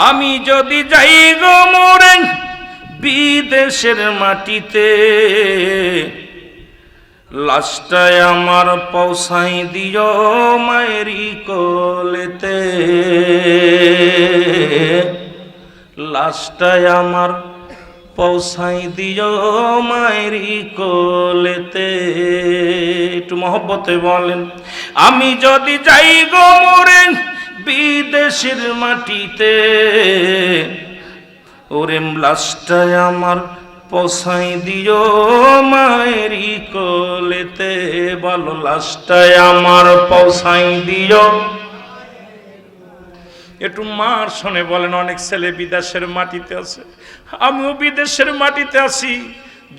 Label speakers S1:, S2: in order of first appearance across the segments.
S1: আমি যদি যাই গো মরে বিদেশের মাটিতে, লাশটায় আমার পৌঁছাই দিও মায়েরি কোলেতে, লাশটায় আমার পৌঁছাই দিও মায়েরি কোলেতে। একটু মহব্বতে বলেন, আমি যদি যাই গো মরে বিদেশের মাটিতে, ওরে লাশটায় আমার পৌঁছাই দিও মায়েরি কোলেতে। বলো, লাশটায় আমার পৌঁছাই দিও। একটু মার শোনে বলেন, অনেক ছেলে বিদেশের মাটিতে আছে, আমিও বিদেশের মাটিতে আছি।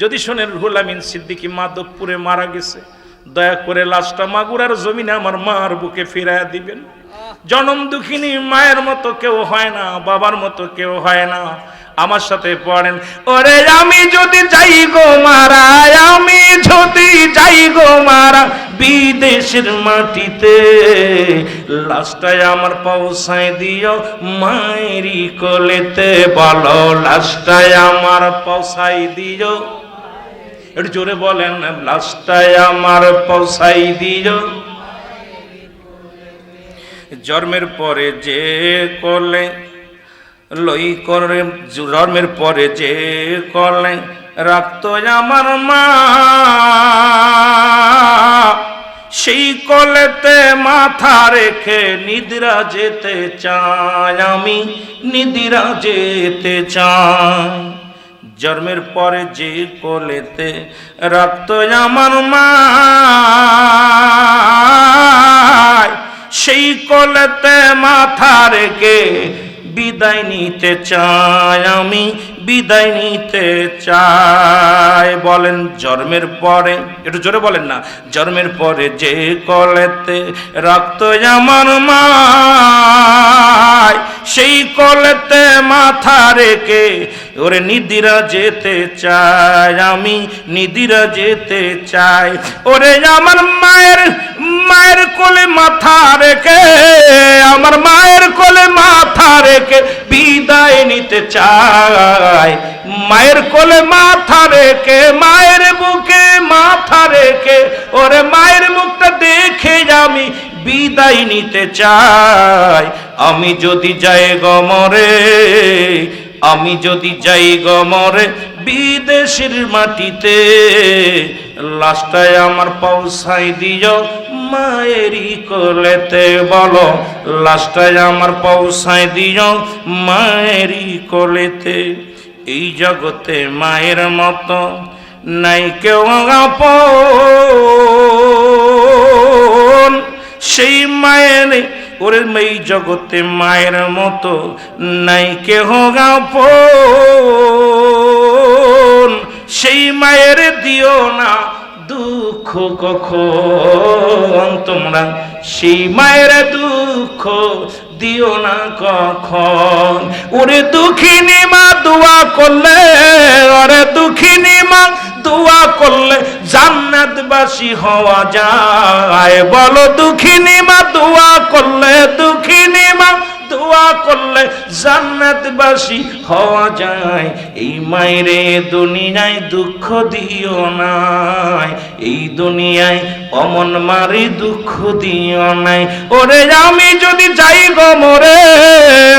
S1: যদি শোনেন রুহুল আমিন সিদ্দিকী মাধবপুরে মারা গেছে, দয়া করে লাশটা মাগুরার জমিনে আমার মার বুকে ফিরাইয়া দিবেন। জনম দুঃখিনী মায়ের মতো কেউ হয় না, বাবার মতো কেউ হয় না। আমার সাথে পড়েন, ওরে আমি যদি যাই গো মারা, আমি যদি যাই গো মারা বিদেশের মাটিতে, লাশটায় আমার পৌঁছাই দিও মায়েরি কোলেতে। বলো, লাশটায় আমার পৌঁছাই দিও। একটু জোরে বলেন, লাশটায় আমার পৌঁছাই দিও। জন্মের পরে যে কোলে লই করে, জন্মের পরে যে কোলে রাখতো আমার মা, সেই কোলেতে মাথা রেখে নিদ্রা যেতে চাই, আমি নিদ্রা যেতে চাই। জন্মের পরে যে কোলেতে রাখতো আমার মা, সেই কোলেতে মাথা রেখে বিদায় নিতে চাই, আমি বিদায় নিতে চাই। বলেন, জন্মের পরে, একটু জোরে বলেন না, জন্মের পরে যে কোলেতে রাখতো আমার মা, সেই কোলেতে মাথা রেখে ওরে নিদিরা যেতে চাই, আমি নিদিরা যেতে চাই। ওরে আমার মায়ের মায়ের কোলে মাথা রেখে, আমার মায়ের কোলে মাথা রেখে বিদায় নিতে চাই। মায়ের কোলে মাথা রেখে, মায়ের বুকে মাথা রেখে, ওরে মায়ের মুখটা দেখে আমি বিদায় নিতে চাই। আমি যদি যাই গো মরে, আমি যদি যাই গো মরে বিদেশের মাটিতে, লাশটায় আমার পৌঁছাই দিও মায়েরি কোলেতে। বলো, লাশটায় আমার পৌঁছাই দিও মায়েরি কোলেতে। এই জগতে মায়ের মতো নাই কেউ আপন, সেই মায়ের, ওরে এই জগতে মায়ের মতো নাই কেহ আপন, সেই মায়ের দিও না দুঃখ কখন তোমরা, সেই মায়ের দুঃখ দিও না কখন। ওরে দুঃখিনী মা দোয়া করলে, ওরে দুঃখিনী মা দোয়া করলে জান্নাতবাসী হওয়া যায়। বলো, দুঃখিনী মা দোয়া করলে, দুঃখিনী মা দোয়া করলে জান্নাতবাসী হওয়া যায়। এই মায়েরে দুনিয়ায় দুঃখ দিও নাই, এই দুনিয়ায় অমন মারে দুঃখ দিও নাই। ওরে আমি যদি যাই গো মরে,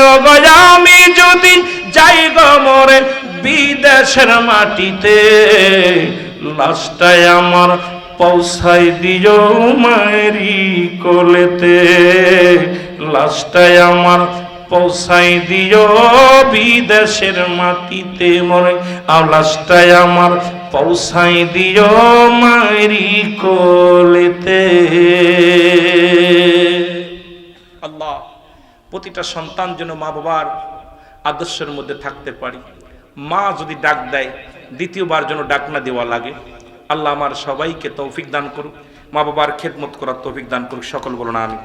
S1: ও গো আমি যদি যাই গো মরে বিদেশের মাটিতে, লাশটায় আমার পৌঁছাই দিও মায়েরি কোলেতে, লাশটায় আমার পৌঁছাই দিও বিদেশের মাটিতে মরে, আর লাশটায় আমার পৌঁছাই দিও মায়েরি কোলেতে। আল্লাহ, প্রতিটা সন্তান যেন মা বাবার আদর্শের মধ্যে থাকতে পারি। মা যদি ডাক দেয় দ্বিতীয়বার যেন ডাক না দেওয়া লাগে। আল্লাহ আমার সবাইকে তৌফিক দান করুক, মা বাবার খেদমত করার তৌফিক দান করুক। সকল বলুন আমিন।